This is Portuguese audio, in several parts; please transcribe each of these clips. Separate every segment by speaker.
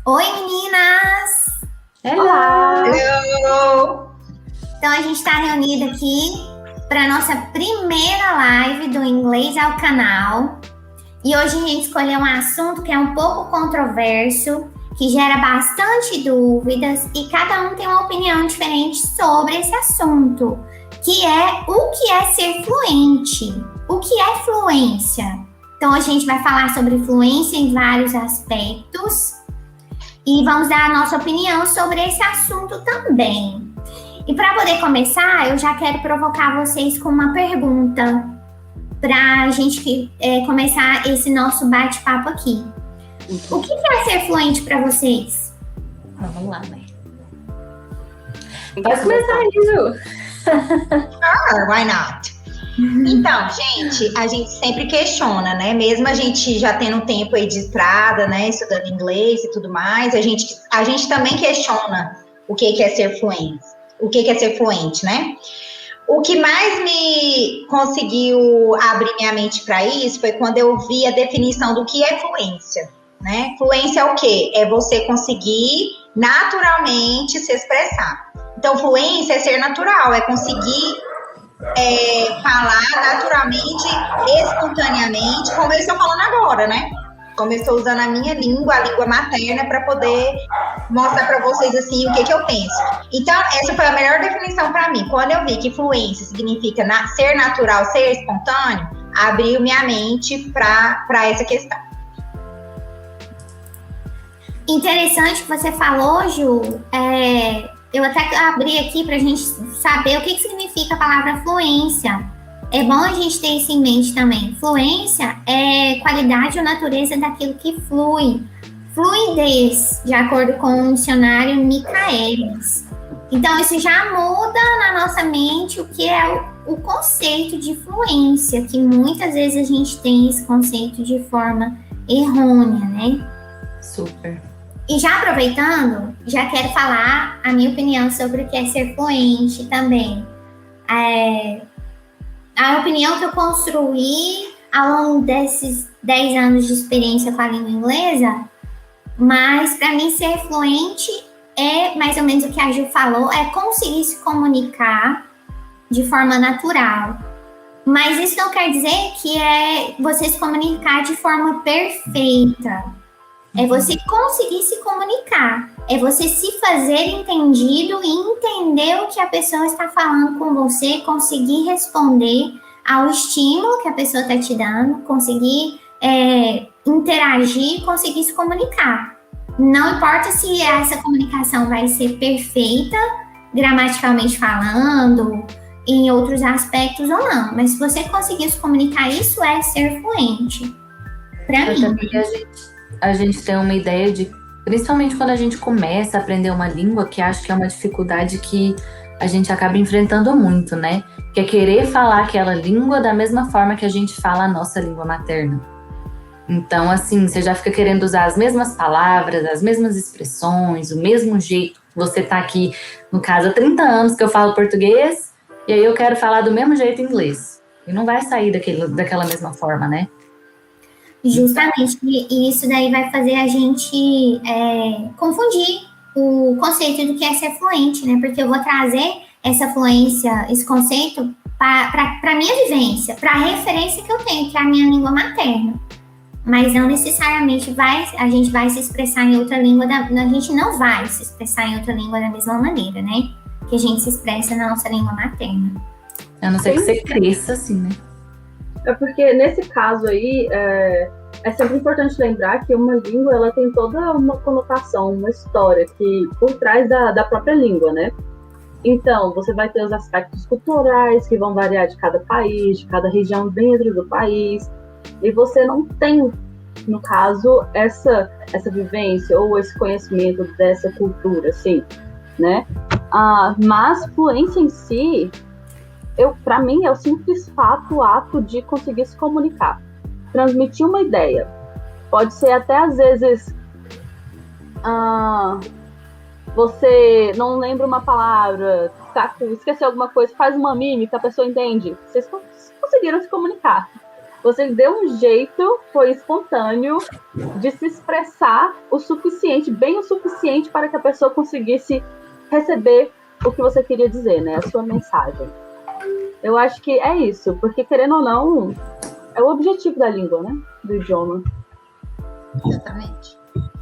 Speaker 1: Oi, meninas!
Speaker 2: Olá!
Speaker 3: Hello!
Speaker 1: Então, a gente está reunida aqui para a nossa primeira live do Inglês ao Canal. E hoje a gente escolheu um assunto que é um pouco controverso, que gera bastante dúvidas e cada um tem uma opinião diferente sobre esse assunto, que é o que é ser fluente, o que é fluência. Então, hoje a gente vai falar sobre fluência em vários aspectos e vamos dar a nossa opinião sobre esse assunto também. E para poder começar, eu já quero provocar vocês com uma pergunta para a gente começar esse nosso bate-papo aqui. O que é ser fluente para vocês?
Speaker 2: Vamos lá, mãe. Pode começar aí, Ju.
Speaker 3: Sure, why not? Então, gente, a gente sempre questiona, né? Mesmo a gente já tendo um tempo aí de estrada, né? Estudando inglês e tudo mais, a gente também questiona o que é ser fluente. O que é ser fluente, né? O que mais me conseguiu abrir minha mente para isso foi quando eu vi a definição do que é fluência, né? Fluência é o quê? É você conseguir naturalmente se expressar. Então, fluência é ser natural, é conseguir falar naturalmente, espontaneamente, como eu estou falando agora, né? Como eu estou usando a minha língua, a língua materna, para poder mostrar para vocês assim o que eu penso. Então, essa foi a melhor definição para mim. Quando eu vi que fluência significa ser natural, ser espontâneo, abriu minha mente para essa questão.
Speaker 1: Interessante que você falou, Ju. Eu até abri aqui para a gente saber o que significa a palavra fluência. É bom a gente ter isso em mente também. Fluência é qualidade ou natureza daquilo que flui. Fluidez, de acordo com o dicionário Michaelis. Então, isso já muda na nossa mente o que é o conceito de fluência, que muitas vezes a gente tem esse conceito de forma errônea, né?
Speaker 2: Super.
Speaker 1: E já aproveitando, já quero falar a minha opinião sobre o que é ser fluente também. A opinião que eu construí ao longo desses 10 anos de experiência com a língua inglesa, mas para mim ser fluente é mais ou menos o que a Ju falou, é conseguir se comunicar de forma natural. Mas isso não quer dizer que é você se comunicar de forma perfeita. É você conseguir se comunicar. É você se fazer entendido e entender o que a pessoa está falando com você, conseguir responder ao estímulo que a pessoa está te dando, conseguir interagir, conseguir se comunicar. Não importa se essa comunicação vai ser perfeita, gramaticalmente falando, em outros aspectos ou não. Mas se você conseguir se comunicar, isso é ser fluente. Para mim.
Speaker 2: A gente tem uma ideia de, principalmente quando a gente começa a aprender uma língua, que acho que é uma dificuldade que a gente acaba enfrentando muito, né? Que é querer falar aquela língua da mesma forma que a gente fala a nossa língua materna. Então, assim, você já fica querendo usar as mesmas palavras, as mesmas expressões, o mesmo jeito. Você tá aqui, no caso, há 30 anos que eu falo português, e aí eu quero falar do mesmo jeito em inglês. E não vai sair daquela mesma forma, né?
Speaker 1: Justamente, e isso daí vai fazer a gente confundir o conceito do que é ser fluente, né? Porque eu vou trazer essa fluência, esse conceito para a minha vivência, para a referência que eu tenho, que é a minha língua materna. Mas não necessariamente a gente vai se expressar em outra língua, a gente não vai se expressar em outra língua da mesma maneira, né? Que a gente se expressa na nossa língua materna.
Speaker 2: A não ser que você cresça assim, né?
Speaker 4: É porque nesse caso aí, é sempre importante lembrar que uma língua ela tem toda uma conotação, uma história que por trás da própria língua, né? Então, você vai ter os aspectos culturais que vão variar de cada país, de cada região dentro do país, e você não tem, no caso, essa vivência ou esse conhecimento dessa cultura, assim, né? Mas fluência em si, para mim, é o simples ato de conseguir se comunicar, transmitir uma ideia. Pode ser até, às vezes, você não lembra uma palavra, esqueceu alguma coisa, faz uma mímica, a pessoa entende. Vocês conseguiram se comunicar. Você deu um jeito, foi espontâneo, de se expressar o suficiente, bem o suficiente para que a pessoa conseguisse receber o que você queria dizer, né? A sua mensagem. Eu acho que é isso, porque querendo ou não, é o objetivo da língua, né? Do idioma.
Speaker 3: Exatamente.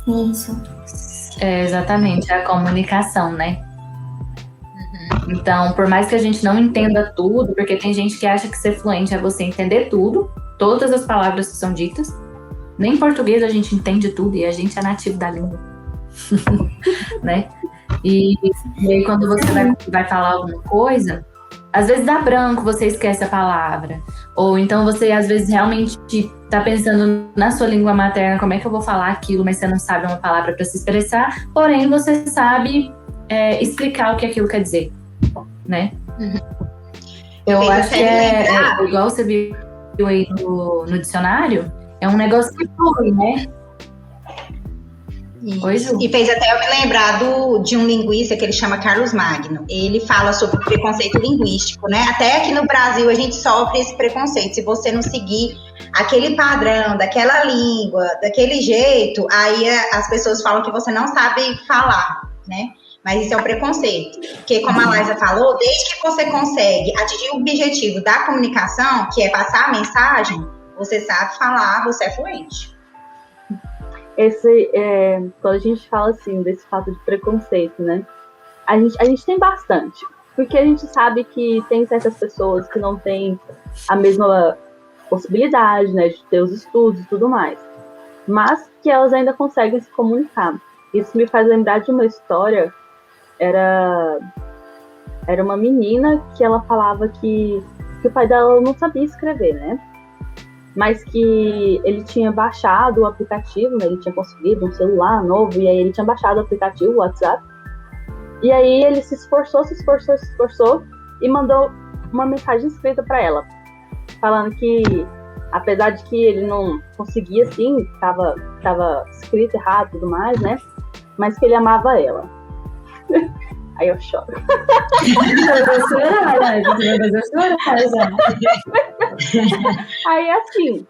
Speaker 1: Isso.
Speaker 2: É, exatamente, a comunicação, né? Então, por mais que a gente não entenda tudo, porque tem gente que acha que ser fluente é você entender tudo, todas as palavras que são ditas. Nem em português a gente entende tudo e a gente é nativo da língua. Né? E aí quando você vai falar alguma coisa, às vezes dá branco, você esquece a palavra. Ou então você às vezes realmente tá pensando na sua língua materna, como é que eu vou falar aquilo, mas você não sabe uma palavra para se expressar, porém você sabe explicar o que aquilo quer dizer, né? Eu acho que é igual você viu aí no dicionário, é um negócio que flui, né? Oi, Ju?
Speaker 3: E fez até eu me lembrar de um linguista que ele chama Carlos Magno. Ele fala sobre preconceito linguístico, né? Até aqui no Brasil a gente sofre esse preconceito. Se você não seguir aquele padrão, daquela língua, daquele jeito, aí as pessoas falam que você não sabe falar, né? Mas isso é um preconceito. Porque, como a Laísa falou, desde que você consegue atingir o objetivo da comunicação, que é passar a mensagem, você sabe falar, você é fluente.
Speaker 4: Quando a gente fala assim, desse fato de preconceito, né? A gente tem bastante. Porque a gente sabe que tem certas pessoas que não têm a mesma possibilidade, né? De ter os estudos e tudo mais. Mas que elas ainda conseguem se comunicar. Isso me faz lembrar de uma história. Era uma menina que ela falava que o pai dela não sabia escrever, né? Mas que ele tinha baixado o aplicativo, né? Ele tinha conseguido um celular novo, e aí ele tinha baixado o aplicativo, o WhatsApp. E aí ele se esforçou, e mandou uma mensagem escrita para ela, falando que, apesar de que ele não conseguia, assim, tava escrito errado e tudo mais, né? Mas que ele amava ela. Aí eu choro. Aí, assim,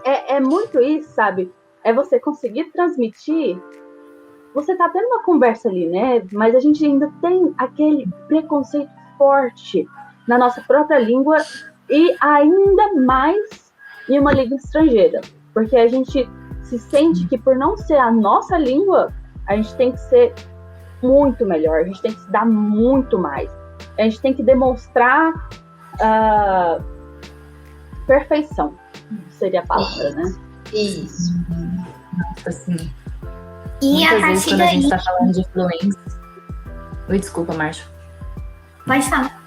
Speaker 4: é muito isso, sabe? É você conseguir transmitir. Você tá tendo uma conversa ali, né? Mas a gente ainda tem aquele preconceito forte na nossa própria língua e ainda mais em uma língua estrangeira. Porque a gente se sente que, por não ser a nossa língua, a gente tem que ser muito melhor, a gente tem que se dar muito mais. A gente tem que demonstrar perfeição, seria a palavra, né?
Speaker 3: Isso.
Speaker 2: Nossa, assim.
Speaker 1: E
Speaker 2: muitas
Speaker 1: a
Speaker 2: vezes
Speaker 1: partir
Speaker 2: quando a gente
Speaker 1: daí...
Speaker 2: tá falando de fluência... Oi, desculpa, Márcia.
Speaker 1: Pode falar.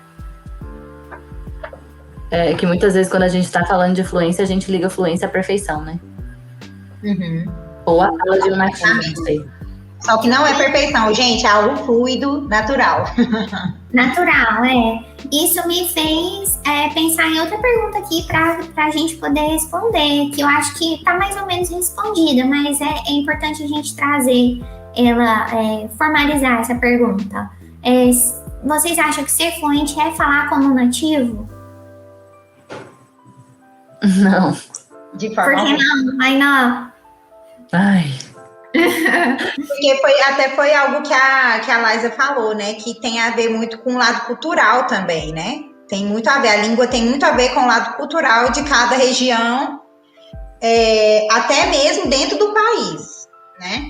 Speaker 2: É que muitas vezes quando a gente tá falando de fluência, a gente liga fluência à perfeição, né? Ou a fala de um nativo, não sei.
Speaker 3: Só que não é perfeição, gente, é algo fluido, natural.
Speaker 1: Natural, Isso me fez pensar em outra pergunta aqui para a gente poder responder, que eu acho que está mais ou menos respondida, mas é importante a gente trazer ela, formalizar essa pergunta. Vocês acham que ser fluente é falar como nativo?
Speaker 2: Não.
Speaker 3: De forma
Speaker 1: Por que não? Ai, não.
Speaker 2: Ai...
Speaker 3: Porque foi algo que a Laísa falou, né? Que tem a ver muito com o lado cultural também, né? Tem muito a ver, a língua tem muito a ver com o lado cultural de cada região, até mesmo dentro do país, né?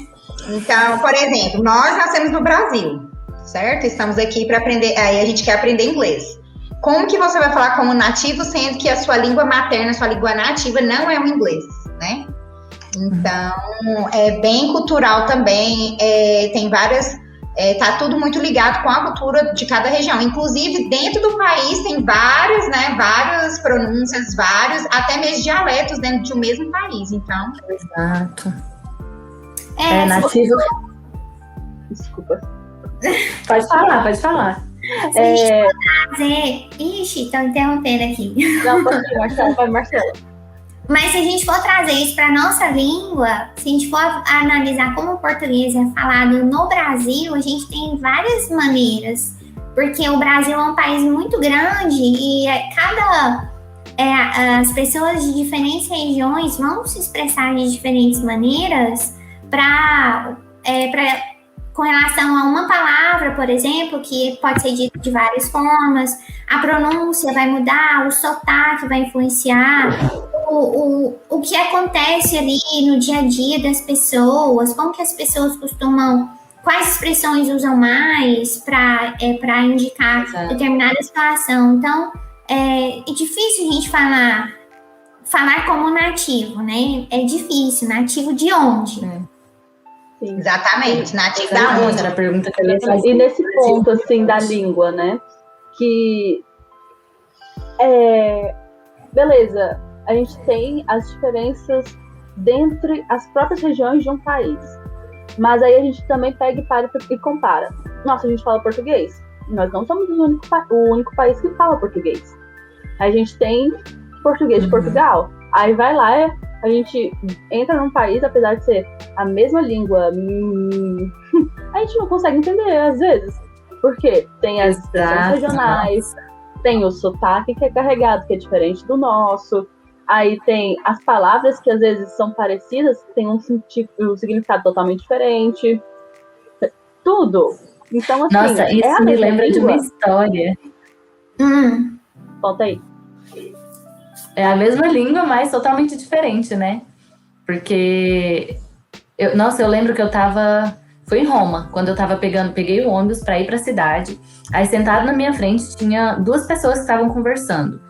Speaker 3: Então, por exemplo, nós nascemos no Brasil, certo? Estamos aqui para aprender, aí a gente quer aprender inglês. Como que você vai falar como nativo, sendo que a sua língua materna, a sua língua nativa não é o inglês, né? Então, é bem cultural também, tem várias, tá tudo muito ligado com a cultura de cada região. Inclusive, dentro do país tem várias, né, várias pronúncias, vários, até mesmo dialetos dentro de um mesmo país, então...
Speaker 2: Exato.
Speaker 1: Nativo...
Speaker 4: Desculpa.
Speaker 2: Pode falar.
Speaker 1: Se a gente for trazer... Ixi, estão interrompendo aqui.
Speaker 4: Não, pode ir, Marcelo, vai, Marcelo.
Speaker 1: Mas se a gente for trazer isso para nossa língua, se a gente for analisar como o português é falado no Brasil, a gente tem várias maneiras, porque o Brasil é um país muito grande e cada as pessoas de diferentes regiões vão se expressar de diferentes maneiras com relação a uma palavra, por exemplo, que pode ser dita de várias formas, a pronúncia vai mudar, o sotaque vai influenciar, o que acontece ali no dia a dia das pessoas, como que as pessoas costumam, quais expressões usam mais para indicar determinada situação. Então, é difícil a gente falar como nativo, né? É difícil. Nativo de onde?
Speaker 3: Sim. Exatamente, nativo da onde?
Speaker 2: Era a pergunta que eu ia fazer.
Speaker 4: E nesse ponto, assim, da língua, né? Que, beleza, a gente tem as diferenças dentre as próprias regiões de um país. Mas aí a gente também pega e compara. Nossa, a gente fala português. Nós não somos o único país que fala português. A gente tem português de Portugal. Aí vai lá, a gente entra num país, apesar de ser a mesma língua, a gente não consegue entender às vezes. Porque tem as expressões regionais, tem o sotaque que é carregado, que é diferente do nosso. Aí tem as palavras que às vezes são parecidas, tem um significado totalmente diferente. Tudo. Então, assim,
Speaker 2: nossa, isso me lembra de uma história.
Speaker 4: Conta aí.
Speaker 2: É a mesma língua, mas totalmente diferente, né? Porque eu lembro que foi em Roma, quando eu tava peguei o ônibus para ir para a cidade. Aí sentado na minha frente tinha duas pessoas que estavam conversando.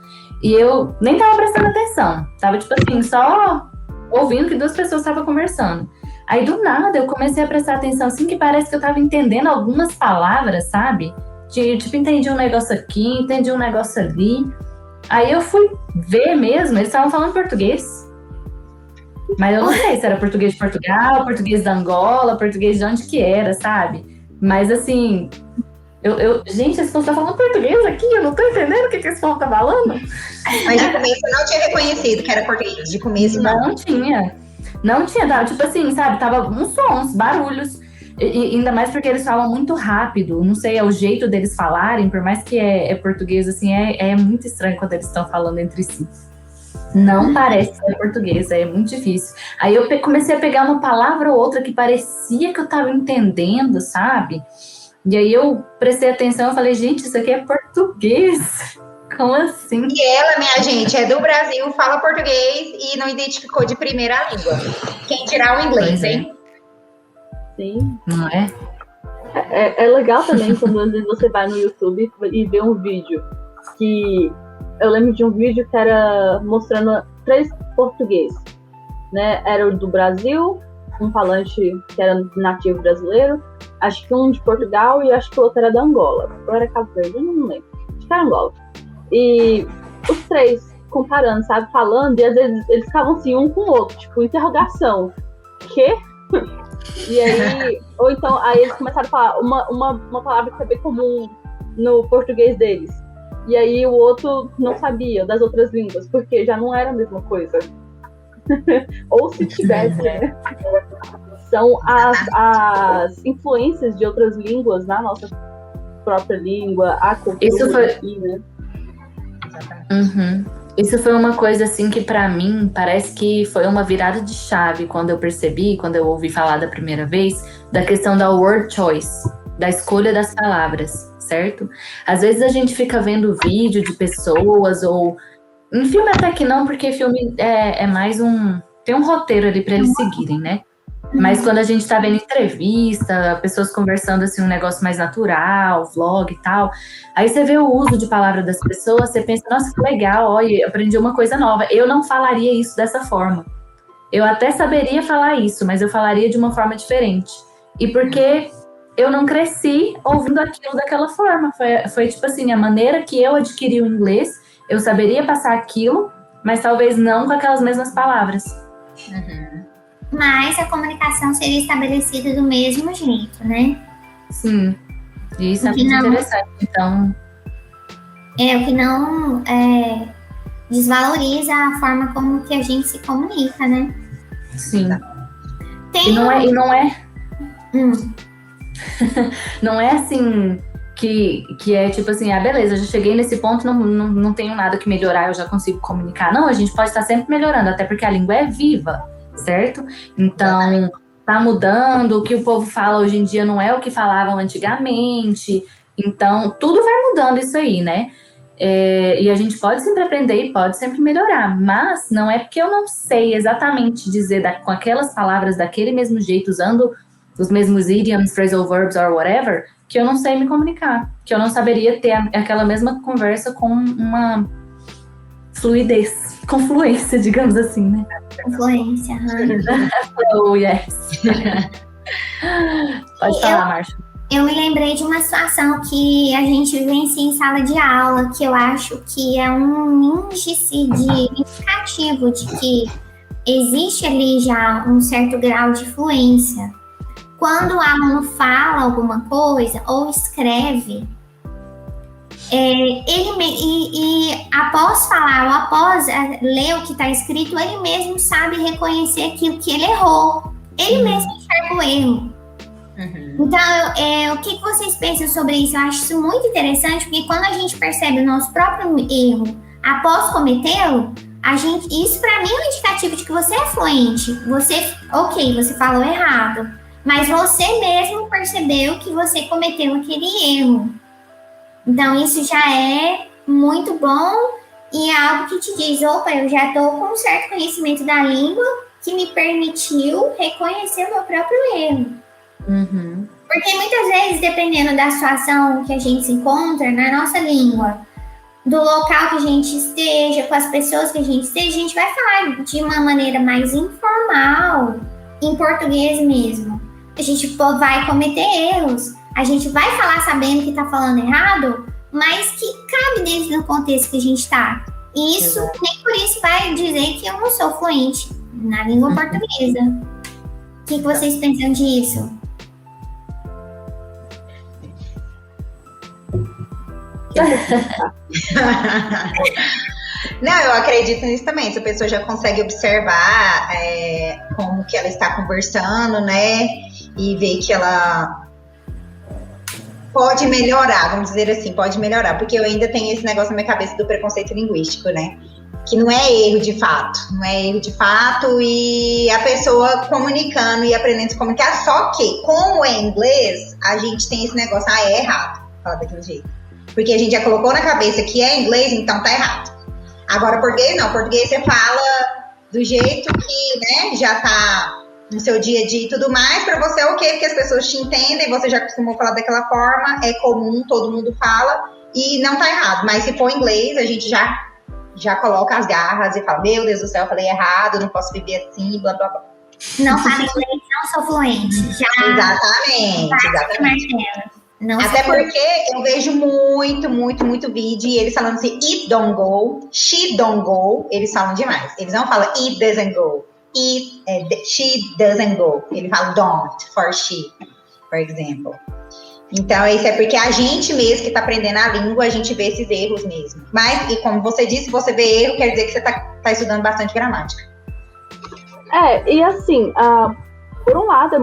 Speaker 2: E eu nem tava prestando atenção. Tava, tipo assim, só ouvindo que duas pessoas estavam conversando. Aí, do nada, eu comecei a prestar atenção, assim, que parece que eu tava entendendo algumas palavras, sabe? Tipo, entendi um negócio aqui, entendi um negócio ali. Aí eu fui ver mesmo, eles estavam falando português. Mas eu não sei se era português de Portugal, português da Angola, português de onde que era, sabe? Mas, assim... gente, esse povo tá falando português aqui, eu não tô entendendo o que esse povo tá falando.
Speaker 3: Mas de começo eu não tinha reconhecido que era português, de começo não.
Speaker 2: Não tinha, tava, tipo assim, sabe, tava uns sons, barulhos, e ainda mais porque eles falam muito rápido, não sei, é o jeito deles falarem, por mais que é português, assim, é muito estranho quando eles estão falando entre si. Não parece ser português, é muito difícil. Aí eu comecei a pegar uma palavra ou outra que parecia que eu tava entendendo, sabe? E aí eu prestei atenção e falei, gente, isso aqui é português. Como assim?
Speaker 3: E ela, minha gente, é do Brasil, fala português e não identificou de primeira a língua. Quem dirá o inglês, hein?
Speaker 4: Sim.
Speaker 2: Não é?
Speaker 4: É legal também quando às vezes você vai no YouTube e vê um vídeo que... Eu lembro de um vídeo que era mostrando 3 portugueses, né? Era o do Brasil, um falante que era nativo brasileiro, acho que um de Portugal e acho que o outro era da Angola. Ou era Cabo Verde, eu não lembro. Acho que era Angola. E os 3 comparando, sabe? Falando, e às vezes eles ficavam assim, um com o outro, tipo, interrogação. Quê? E aí, ou então, aí eles começaram a falar uma palavra que é bem comum no português deles. E aí o outro não sabia das outras línguas, porque já não era a mesma coisa. Ou se tivesse, né? São as influências de outras línguas na nossa própria língua, a cultura.
Speaker 2: Isso foi...
Speaker 4: aqui, né?
Speaker 2: Uhum. Isso foi uma coisa assim que pra mim parece que foi uma virada de chave quando eu percebi, quando eu ouvi falar da primeira vez, da questão da word choice, da escolha das palavras, certo? Às vezes a gente fica vendo vídeo de pessoas ou... Em filme até que não, porque filme é mais um... Tem um roteiro ali pra eles seguirem, né? Mas quando a gente tá vendo entrevista, pessoas conversando assim, um negócio mais natural, vlog e tal, aí você vê o uso de palavra das pessoas, você pensa, nossa, que legal, olha, aprendi uma coisa nova. Eu não falaria isso dessa forma. Eu até saberia falar isso, mas eu falaria de uma forma diferente. E porque eu não cresci ouvindo aquilo daquela forma. Foi tipo assim, a maneira que eu adquiri o inglês, eu saberia passar aquilo, mas talvez não com aquelas mesmas palavras.
Speaker 1: Mas a comunicação seria estabelecida do mesmo jeito, né?
Speaker 2: Sim, isso é muito interessante. Então,
Speaker 1: o que não desvaloriza a forma como que a gente se comunica, né?
Speaker 2: Sim. E não é não é assim que é tipo assim, beleza, já cheguei nesse ponto, não tenho nada que melhorar, eu já consigo comunicar. Não, a gente pode estar sempre melhorando, até porque a língua é viva, certo? Então, tá mudando, o que o povo fala hoje em dia não é o que falavam antigamente, então tudo vai mudando isso aí, né? E a gente pode sempre aprender e pode sempre melhorar, mas não é porque eu não sei exatamente dizer com aquelas palavras daquele mesmo jeito, usando os mesmos idioms, phrasal verbs or whatever, que eu não sei me comunicar, que eu não saberia ter aquela mesma conversa com uma fluidez, com fluência, digamos assim, né?
Speaker 1: Influência.
Speaker 2: Oh, yes. Pode falar, Márcia.
Speaker 1: Eu me lembrei de uma situação que a gente vivencia em sala de aula, que eu acho que é um índice indicativo de que existe ali já um certo grau de fluência. Quando o aluno fala alguma coisa ou escreve, após falar ou após ler o que está escrito, ele mesmo sabe reconhecer aquilo que ele errou. Ele mesmo enxerga o erro. Então, o que vocês pensam sobre isso? Eu acho isso muito interessante, porque quando a gente percebe o nosso próprio erro após cometê-lo, isso para mim é um indicativo de que você é fluente. Você falou errado, mas você mesmo percebeu que você cometeu aquele erro. Então, isso já é muito bom e é algo que te diz, opa, eu já estou com um certo conhecimento da língua que me permitiu reconhecer o meu próprio erro. Porque muitas vezes, dependendo da situação que a gente se encontra na nossa língua, do local que a gente esteja, com as pessoas que a gente esteja, a gente vai falar de uma maneira mais informal, em português mesmo. A gente vai cometer erros, a gente vai falar sabendo que está falando errado, mas que cabe dentro do contexto que a gente está. E isso, nem por isso vai dizer que eu não sou fluente na língua portuguesa. O que vocês pensam disso?
Speaker 3: Não, eu acredito nisso também. Se a pessoa já consegue observar como que ela está conversando, né? E ver que ela pode melhorar, vamos dizer assim, pode melhorar. Porque eu ainda tenho esse negócio na minha cabeça do preconceito linguístico, né? Que não é erro de fato. Não é erro de fato e a pessoa comunicando e aprendendo a se comunicar. Só que, como é inglês, a gente tem esse negócio, é errado falar daquele jeito. Porque a gente já colocou na cabeça que é inglês, então tá errado. Agora, português não. Português você fala do jeito que, né, já tá no seu dia a dia e tudo mais. Pra você é ok, porque as pessoas te entendem, você já acostumou a falar daquela forma, é comum, todo mundo fala, e não tá errado. Mas se for inglês, a gente já coloca as garras e fala, meu Deus do céu, eu falei errado, não posso viver assim, blá, blá, blá.
Speaker 1: Não falo inglês, não sou fluente.
Speaker 3: Exatamente. Não até porque eu vejo muito vídeo e eles falando assim, it don't go, she don't go, eles falam demais. Eles não falam it doesn't go, she doesn't go. Ele fala don't for she, por exemplo. Então, isso é porque a gente mesmo que está aprendendo a língua, a gente vê esses erros mesmo. Mas, e como você disse, se você vê erro, quer dizer que você tá estudando bastante gramática.
Speaker 4: E assim, por um lado, é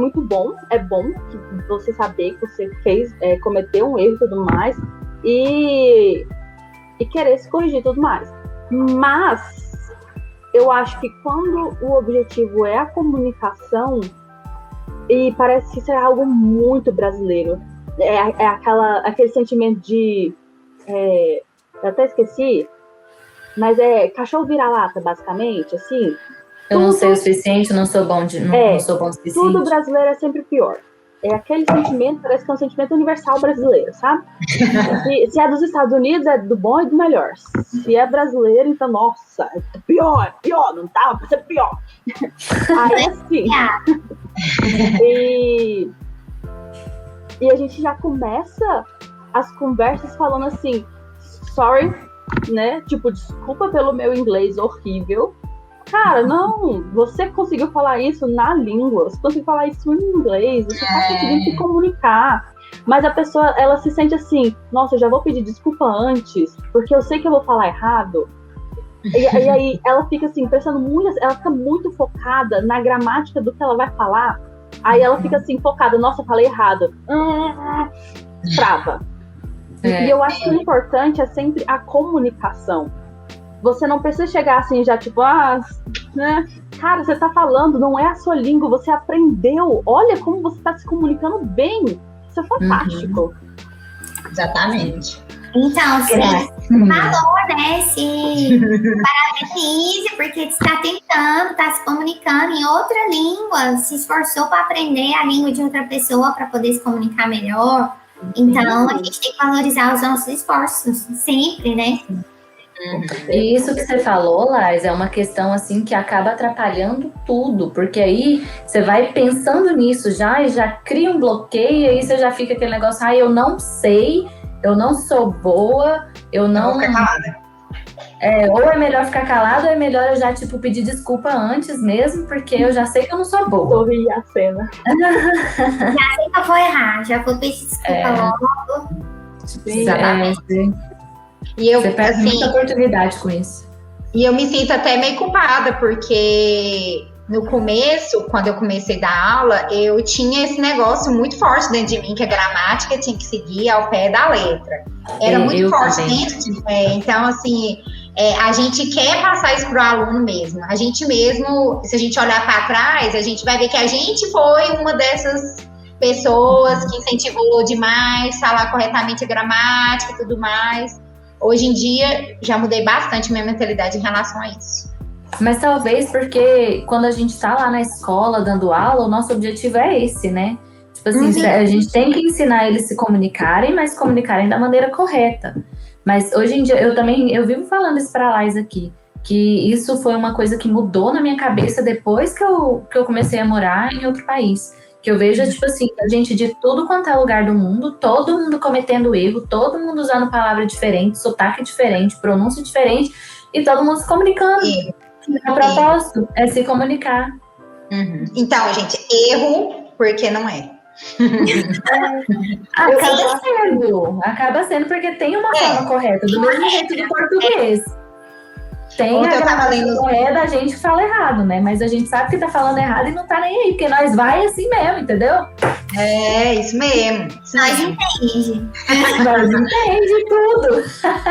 Speaker 4: bom que você saber que você cometeu um erro e tudo mais, e querer se corrigir e tudo mais. Mas, eu acho que quando o objetivo é a comunicação, e parece que isso é algo muito brasileiro, aquele sentimento de, eu até esqueci, mas é cachorro vira-lata, basicamente, assim.
Speaker 2: Eu não sei o suficiente, não sou bom o suficiente.
Speaker 4: Tudo brasileiro é sempre pior. É aquele sentimento, parece que é um sentimento universal brasileiro, sabe? Se é dos Estados Unidos, é do bom e do melhor. Se é brasileiro, então, nossa, é pior, não dava pra ser pior. Aí, assim... E a gente já começa as conversas falando assim, sorry, né? Tipo, desculpa pelo meu inglês horrível. Cara, não, você conseguiu falar isso na língua, você conseguiu falar isso em inglês, você tá conseguindo se comunicar. Mas a pessoa, ela se sente assim, nossa, eu já vou pedir desculpa antes, porque eu sei que eu vou falar errado. E aí ela fica assim, prestando muito, ela fica muito focada na gramática do que ela vai falar. Aí ela fica assim, focada, nossa, eu falei errado. Trava. E eu acho que o importante é sempre a comunicação. Você não precisa chegar assim já tipo, né? Cara, você tá falando, não é a sua língua, você aprendeu. Olha como você tá se comunicando bem. Isso é fantástico.
Speaker 3: Exatamente.
Speaker 1: Então, falou, né? Se parabenize, porque você está tentando, está se comunicando em outra língua, se esforçou para aprender a língua de outra pessoa para poder se comunicar melhor. Então, a gente tem que valorizar os nossos esforços, sempre, né?
Speaker 2: E isso que você falou, Lais, é uma questão assim que acaba atrapalhando tudo, porque aí você vai pensando nisso já e já cria um bloqueio, e aí você já fica aquele negócio, eu não sei, eu não sou boa, eu não...
Speaker 3: Vou ficar calada.
Speaker 2: Ou é melhor ficar calado, ou é melhor eu já, tipo, pedir desculpa antes mesmo, porque eu já sei que eu não sou boa.
Speaker 4: Sorri a cena.
Speaker 1: Já sei que eu vou errar, já vou pedir desculpa logo.
Speaker 2: Exatamente.
Speaker 3: E eu,
Speaker 2: você perde
Speaker 3: assim,
Speaker 2: muita oportunidade com isso.
Speaker 3: E eu me sinto até meio culpada, porque no começo, quando eu comecei a dar aula, eu tinha esse negócio muito forte dentro de mim, que a gramática tinha que seguir ao pé da letra. Era muito forte também. Dentro de mim. Então, assim, a gente quer passar isso para o aluno mesmo. A gente mesmo, se a gente olhar para trás, a gente vai ver que a gente foi uma dessas pessoas que incentivou demais falar corretamente a gramática e tudo mais. Hoje em dia, já mudei bastante minha mentalidade em relação a isso.
Speaker 2: Mas talvez porque quando a gente tá lá na escola dando aula, o nosso objetivo é esse, né? Tipo assim, a gente tem que ensinar eles a se comunicarem, mas se comunicarem da maneira correta. Mas hoje em dia, eu vivo falando isso pra Lais aqui, que isso foi uma coisa que mudou na minha cabeça depois que eu comecei a morar em outro país. Que eu vejo, tipo assim, a gente de tudo quanto é lugar do mundo, todo mundo cometendo erro, todo mundo usando palavra diferente, sotaque diferente, pronúncia diferente, e todo mundo se comunicando. O propósito é se comunicar.
Speaker 3: Então, gente, erro porque não é.
Speaker 2: Acaba sendo porque tem uma forma correta, do mesmo jeito do português. Tem a gramática correta, a gente fala errado, né? Mas a gente sabe que tá falando errado e não tá nem aí, porque nós vai assim mesmo, entendeu?
Speaker 3: É, isso mesmo.
Speaker 1: Nós entende.
Speaker 2: Nós entende tudo.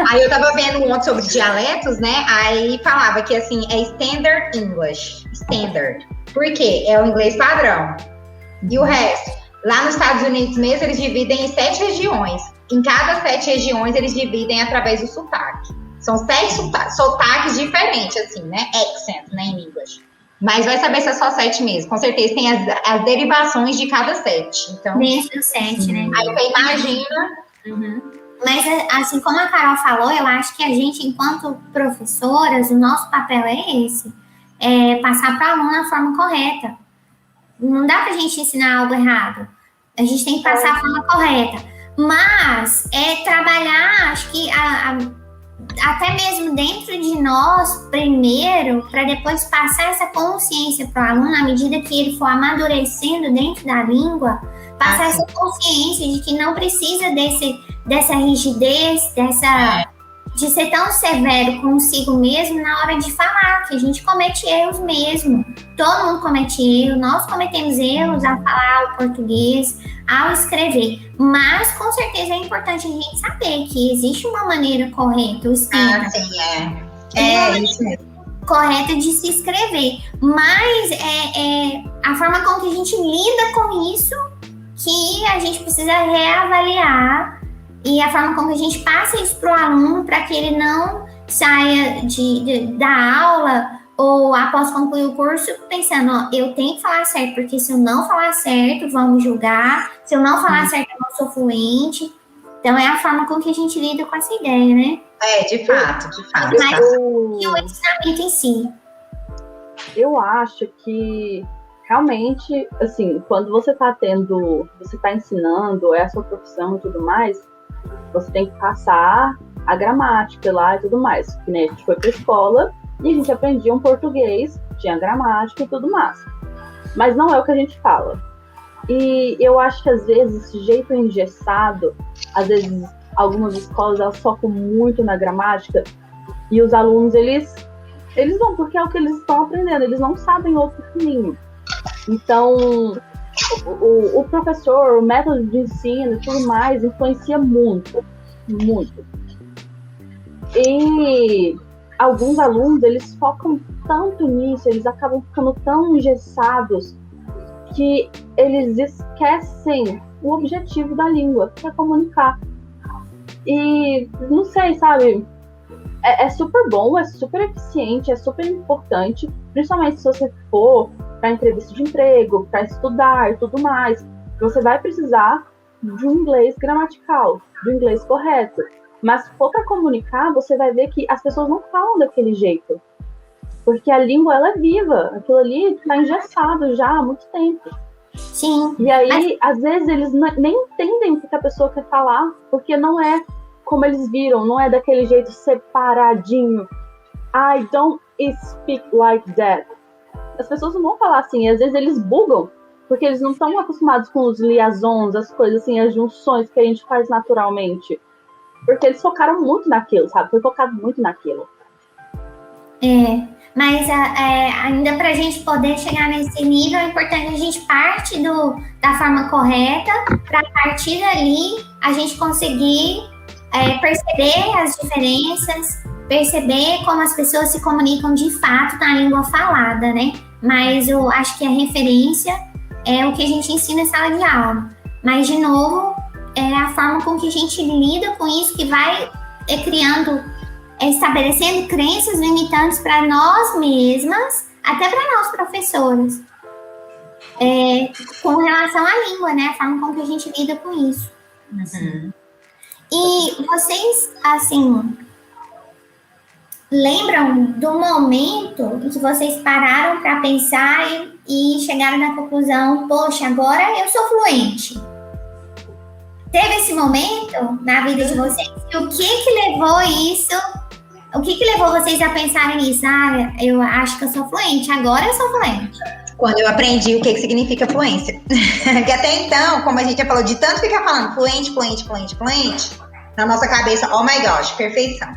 Speaker 3: Aí eu tava vendo um outro sobre dialetos, né? Aí falava que, assim, é Standard English. Standard. Por quê? É o inglês padrão. E o resto? Lá nos Estados Unidos mesmo, eles dividem em 7 regiões. Em cada 7 regiões, eles dividem através do sotaque. São 7 sotaques diferentes, assim, né? Accent, né, em inglês. Mas vai saber se é só 7 mesmo. Com certeza tem as derivações de cada 7. Então,
Speaker 1: dentro do 7, né?
Speaker 3: Aí você imagina.
Speaker 1: Mas, assim como a Carol falou, eu acho que a gente, enquanto professoras, o nosso papel é esse. É passar para o aluno a forma correta. Não dá pra gente ensinar algo errado. A gente tem que passar a forma correta. Mas, trabalhar, acho que até mesmo dentro de nós, primeiro, para depois passar essa consciência para o aluno, à medida que ele for amadurecendo dentro da língua, passar essa consciência de que não precisa dessa rigidez, de ser tão severo consigo mesmo na hora de falar, que a gente comete erros mesmo. Todo mundo comete erros, nós cometemos erros ao falar o português, ao escrever. Mas, com certeza, é importante a gente saber que existe uma maneira correta, o escrita.
Speaker 3: Sim, é isso mesmo.
Speaker 1: Correta de se escrever. Mas a forma como que a gente lida com isso que a gente precisa reavaliar, e a forma como a gente passa isso para o aluno para que ele não saia da aula ou após concluir o curso pensando, eu tenho que falar certo, porque se eu não falar certo, vão me julgar, se eu não falar certo, eu não sou fluente. Então é a forma com que a gente lida com essa ideia, né?
Speaker 3: De fato.
Speaker 1: Mas e o ensinamento em si.
Speaker 4: Eu acho que realmente, assim, quando você tá ensinando, é a sua profissão e tudo mais, você tem que passar a gramática lá e tudo mais. Que, né, a gente foi pra escola e a gente aprendia um português, tinha gramática e tudo mais. Mas não é o que a gente fala. E eu acho que às vezes esse jeito engessado, às vezes algumas escolas elas focam muito na gramática e os alunos eles vão porque é o que eles estão aprendendo, eles não sabem outro caminho. Então o professor, o método de ensino e tudo mais influencia muito. muito. E alguns alunos, eles focam tanto nisso, eles acabam ficando tão engessados que eles esquecem o objetivo da língua, que é comunicar. E não sei, sabe? É super bom, é super eficiente, é super importante, principalmente se você for para entrevista de emprego, para estudar e tudo mais. Você vai precisar de um inglês gramatical, do inglês correto. Mas se for para comunicar, você vai ver que as pessoas não falam daquele jeito. Porque a língua, ela é viva. Aquilo ali está engessado já há muito tempo.
Speaker 1: Sim.
Speaker 4: E aí, às vezes, eles nem entendem o que a pessoa quer falar, porque não é como eles viram, não é daquele jeito separadinho. I don't speak like that. As pessoas não vão falar assim, às vezes eles bugam, porque eles não estão acostumados com os liaisons, as coisas assim, as junções que a gente faz naturalmente. Porque eles focaram muito naquilo, sabe? Foi focado muito naquilo.
Speaker 1: Mas ainda para a gente poder chegar nesse nível, é importante a gente parte da forma correta, para a partir dali a gente conseguir perceber as diferenças, perceber como as pessoas se comunicam de fato na língua falada, né? Mas eu acho que a referência é o que a gente ensina em sala de aula. Mas, de novo, é a forma com que a gente lida com isso que vai estabelecendo crenças limitantes para nós mesmas, até para nós professores, com relação à língua, né? A forma com que a gente lida com isso.
Speaker 3: Uhum.
Speaker 1: E vocês, assim, lembram do momento em que vocês pararam para pensar e chegaram na conclusão, poxa, agora eu sou fluente? Teve esse momento na vida de vocês? E o que levou isso? O que levou vocês a pensarem nisso? Ah, eu acho que eu sou fluente, agora eu sou fluente.
Speaker 3: Quando eu aprendi o que significa fluência. Que até então, como a gente já falou, de tanto ficar falando fluente, na nossa cabeça, oh my gosh, perfeição.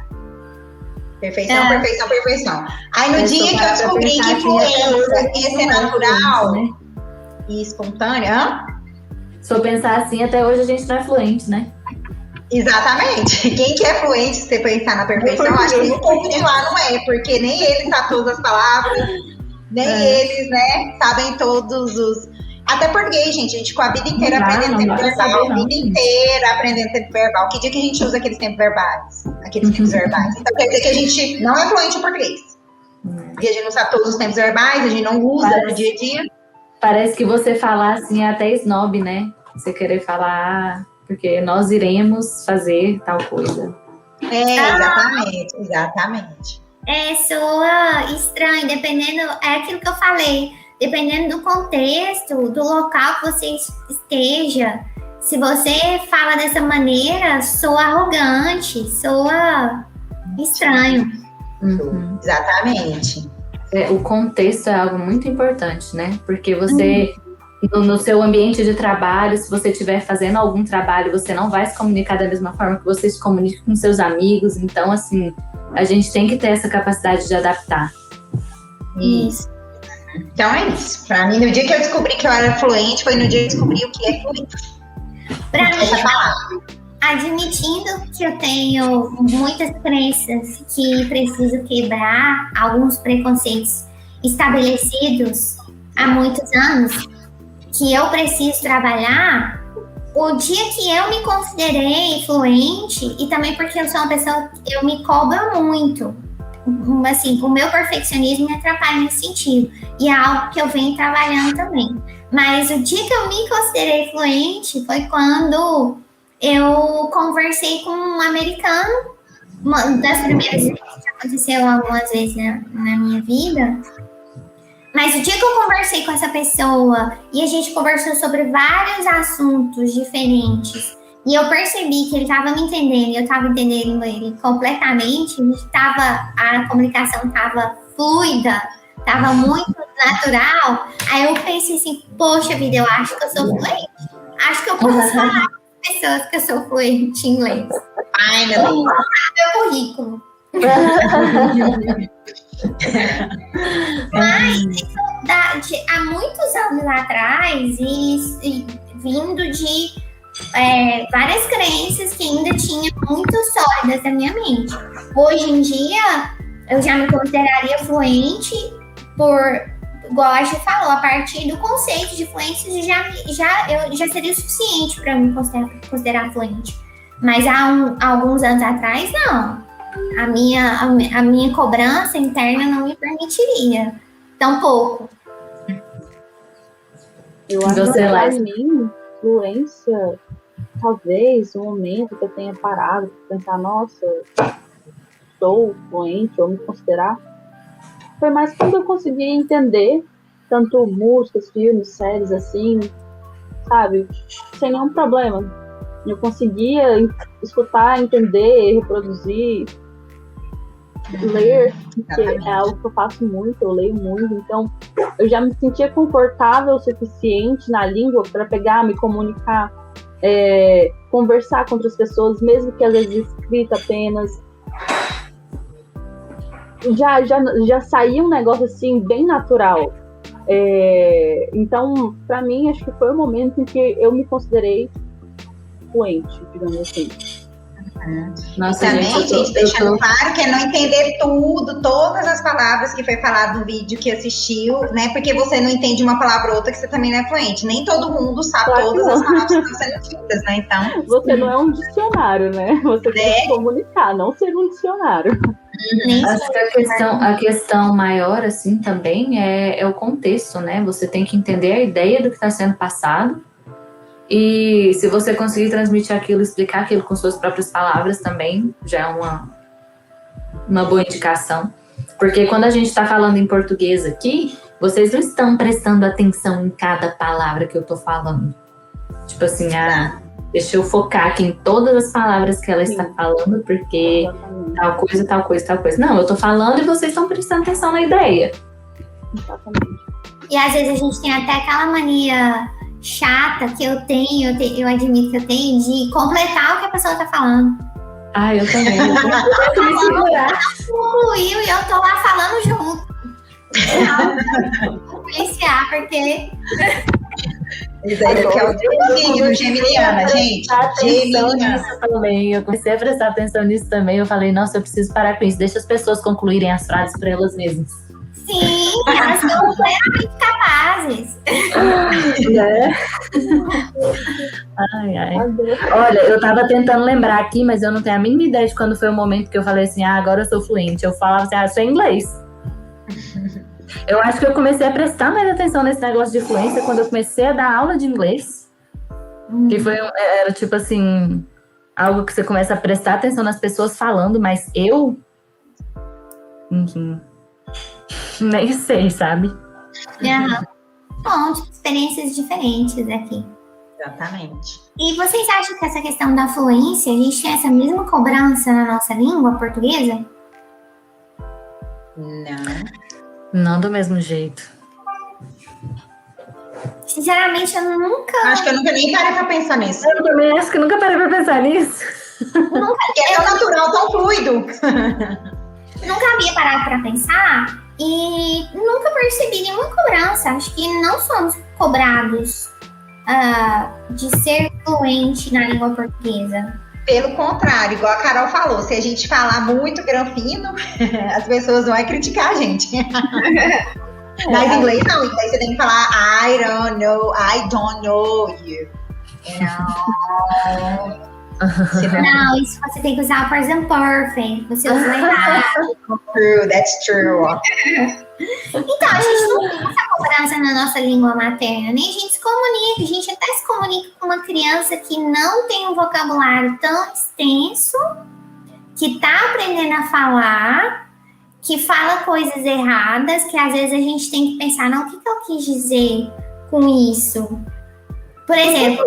Speaker 3: Perfeição. Aí no dia que eu descobri que fluência ia ser natural e espontânea.
Speaker 2: Se eu pensar assim, até hoje a gente não é fluente, né?
Speaker 3: Exatamente. Quem que é fluente, se você pensar na perfeição, acho que esse povo de lá não é, porque nem eles sabem todas as palavras, nem eles, né, sabem todos os... Até português, gente, a gente ficou a vida inteira aprendendo tempo verbal, a vida inteira aprendendo tempo verbal. Que dia que a gente usa aqueles tempos verbais? Aqueles tempos verbais. Então quer dizer que a gente não é fluente em português. Porque a gente não sabe todos os tempos verbais, a gente não usa no dia a dia.
Speaker 2: Parece que você falar assim é até snob, né? Você querer falar, porque nós iremos fazer tal coisa.
Speaker 3: Exatamente.
Speaker 1: Soa estranho, dependendo, é aquilo que eu falei, dependendo do contexto, do local que você esteja. Se você fala dessa maneira, soa arrogante, soa estranho.
Speaker 2: Uhum.
Speaker 3: Exatamente.
Speaker 2: O contexto é algo muito importante, né? Porque você, no seu ambiente de trabalho, se você estiver fazendo algum trabalho, você não vai se comunicar da mesma forma que você se comunica com seus amigos. Então, assim, a gente tem que ter essa capacidade de adaptar.
Speaker 1: Isso.
Speaker 3: Então é isso. Pra mim, no dia que eu descobri que eu era fluente, foi no dia que eu descobri o que é fluente.
Speaker 1: Pra mim, admitindo que eu tenho muitas crenças que preciso quebrar, alguns preconceitos estabelecidos há muitos anos, que eu preciso trabalhar, o dia que eu me considerei fluente, e também porque eu sou uma pessoa que eu me cobro muito, assim, o meu perfeccionismo me atrapalha nesse sentido, e é algo que eu venho trabalhando também. Mas o dia que eu me considerei fluente foi quando eu conversei com um americano, uma das primeiras vezes que aconteceu algumas vezes na minha vida. Mas o dia que eu conversei com essa pessoa e a gente conversou sobre vários assuntos diferentes e eu percebi que ele estava me entendendo e eu estava entendendo ele completamente, a comunicação estava fluida, estava muito natural, aí eu pensei assim, poxa vida, eu acho que eu sou fluente. Acho que eu posso falar com pessoas que eu sou fluente em inglês.
Speaker 3: Ai, meu Deus.
Speaker 1: Meu currículo. Mas isso há muitos anos atrás e vindo de várias crenças que ainda tinha muito sólidas na minha mente. Hoje em dia, eu já me consideraria fluente igual a Ju falou, a partir do conceito de fluência já seria o suficiente para me considerar fluente. Mas há alguns anos atrás, não. A minha cobrança interna não me permitiria. Tão pouco.
Speaker 4: Eu acho que para mim, fluência, talvez um momento que eu tenha parado para pensar, nossa, sou fluente, ou me considerar, foi mais quando eu consegui entender tanto músicas, filmes, séries, assim, sabe, sem nenhum problema. Eu conseguia escutar, entender, reproduzir, ler, que é algo que eu faço muito, eu leio muito, então eu já me sentia confortável o suficiente na língua para pegar, me comunicar, conversar com outras pessoas, mesmo que às vezes escrita apenas. Já saía um negócio assim bem natural. Então, para mim, acho que foi o momento em que eu me considerei fluente, digamos assim.
Speaker 2: Nossa,
Speaker 3: também, gente, deixando
Speaker 2: tô...
Speaker 3: claro que é não entender todas as palavras que foi falado no vídeo que assistiu, né? Porque você não entende uma palavra ou outra que você também não é fluente. Nem todo mundo sabe claro todas as palavras que estão sendo ditas, né? Então,
Speaker 4: você não é um dicionário, né? Você tem que se comunicar, não ser um dicionário.
Speaker 2: Acho que a questão maior, assim, também é o contexto, né? Você tem que entender a ideia do que está sendo passado. E se você conseguir transmitir aquilo, explicar aquilo com suas próprias palavras também, já é uma boa indicação. Porque quando a gente está falando em português aqui, vocês não estão prestando atenção em cada palavra que eu tô falando. Tipo assim, deixa eu focar aqui em todas as palavras que ela está falando, porque tal coisa, tal coisa, tal coisa. Não, eu tô falando e vocês estão prestando atenção na ideia.
Speaker 4: Exatamente.
Speaker 1: E às vezes a gente tem até aquela mania chata que eu admito que eu tenho, de completar o que a pessoa tá falando.
Speaker 2: Eu também.
Speaker 1: Concluiu e eu tô lá falando junto. Vou policiar, porque...
Speaker 3: Isso aí que é o signo geminiana, gente. Geminiana
Speaker 2: também. Eu comecei a prestar atenção nisso também. Eu falei, nossa, eu preciso parar com isso. Deixa as pessoas concluírem as frases para elas mesmas.
Speaker 1: Sim, elas são plenamente capazes.
Speaker 2: Ai. Olha, eu tava tentando lembrar aqui, mas eu não tenho a mínima ideia de quando foi o momento que eu falei assim, agora eu sou fluente. Eu falava assim, eu sou inglês. Eu acho que eu comecei a prestar mais atenção nesse negócio de fluência quando eu comecei a dar aula de inglês. Que era tipo assim, algo que você começa a prestar atenção nas pessoas falando, mas eu... nem sei, sabe?
Speaker 1: Bom, experiências diferentes aqui.
Speaker 3: Exatamente.
Speaker 1: E vocês acham que essa questão da fluência, a gente tem essa mesma cobrança na nossa língua portuguesa?
Speaker 2: Não do mesmo jeito.
Speaker 1: Sinceramente, eu nunca...
Speaker 3: Acho que eu nunca nem parei pra pensar nisso.
Speaker 2: Eu também acho que nunca parei pra pensar nisso.
Speaker 3: Porque é tão natural, tão fluido.
Speaker 1: Nunca havia parado pra pensar e nunca percebi nenhuma cobrança. Acho que não somos cobrados de ser fluente na língua portuguesa.
Speaker 3: Pelo contrário, igual a Carol falou, se a gente falar muito granfino, as pessoas vão criticar a gente. Mas em inglês não, em inglês você tem que falar I don't know you.
Speaker 1: Não, isso você tem que usar o present perfect. Você usa errado.
Speaker 3: That's true.
Speaker 1: Então, a gente não tem essa cobrança na nossa língua materna, nem a gente se comunica. A gente até se comunica com uma criança que não tem um vocabulário tão extenso, que está aprendendo a falar, que fala coisas erradas, que às vezes a gente tem que pensar, não, o que eu quis dizer com isso? Por exemplo...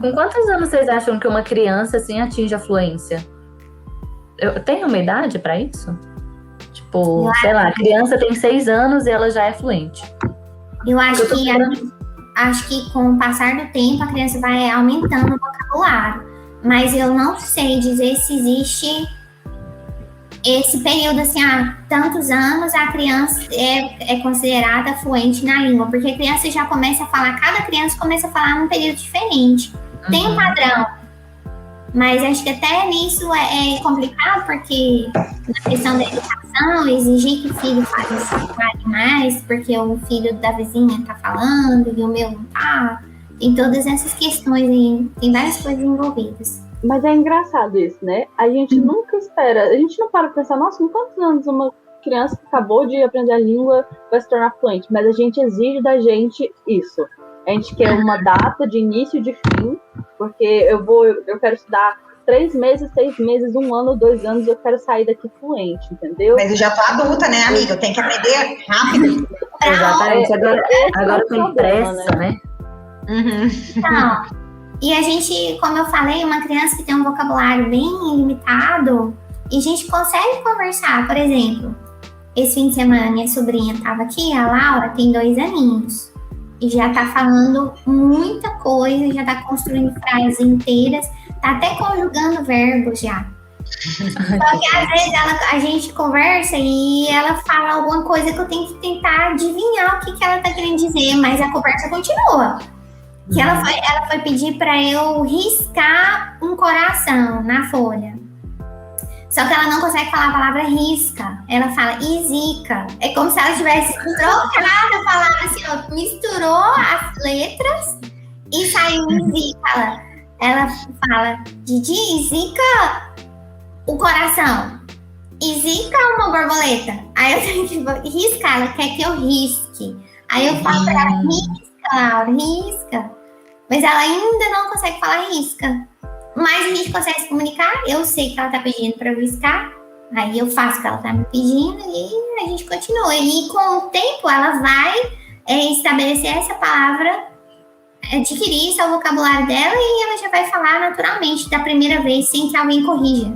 Speaker 2: Com quantos anos vocês acham que uma criança assim atinge a fluência? Eu tenho uma idade para isso? Tipo, sei lá, a criança tem 6 anos e ela já é fluente.
Speaker 1: Eu acho que com o passar do tempo a criança vai aumentando o vocabulário. Mas eu não sei dizer se existe esse período assim, tantos anos a criança é considerada fluente na língua. Porque a criança já começa a falar, cada criança começa a falar num período diferente. Tem um padrão. Mas acho que até nisso é complicado, porque na questão da educação, exigir que o filho fale mais, porque o filho da vizinha tá falando e o meu não tá. Tem todas essas questões aí, tem várias coisas envolvidas.
Speaker 4: Mas é engraçado isso, né? A gente nunca espera, a gente não para pra pensar, nossa, com quantos anos uma criança que acabou de aprender a língua vai se tornar fluente? Mas a gente exige da gente isso. A gente quer uma data de início e de fim, porque eu quero estudar 3 meses, 6 meses, 1 ano, 2 anos, eu quero sair daqui fluente, entendeu?
Speaker 3: Mas eu já tô adulta, né, amiga? Eu tenho que aprender rápido.
Speaker 2: Exatamente. Agora tem pressa, né?
Speaker 1: Então, e a gente, como eu falei, uma criança que tem um vocabulário bem limitado, e a gente consegue conversar. Por exemplo, esse fim de semana minha sobrinha estava aqui, a Laura, tem 2 aninhos, e já tá falando muita coisa, já tá construindo frases inteiras, tá até conjugando verbos já. Só que às vezes a gente conversa e ela fala alguma coisa que eu tenho que tentar adivinhar o que ela tá querendo dizer, mas a conversa continua. Que ela foi pedir para eu riscar um coração na folha. Só que ela não consegue falar a palavra risca. Ela fala isica. É como se ela tivesse trocado a palavra, assim, ó, misturou as letras e saiu isica. Ela fala, Didi, isica o coração. Isica uma borboleta. Aí eu tenho que riscar, ela quer que eu risque. Aí eu falo pra ela, risca, Laura, risca. Mas ela ainda não consegue falar risca. Mas a gente consegue se comunicar. Eu sei que ela tá pedindo pra eu riscar. Aí eu faço o que ela tá me pedindo e a gente continua. E com o tempo ela vai estabelecer essa palavra, adquirir esse vocabulário dela e ela já vai falar naturalmente da primeira vez, sem que alguém corrija.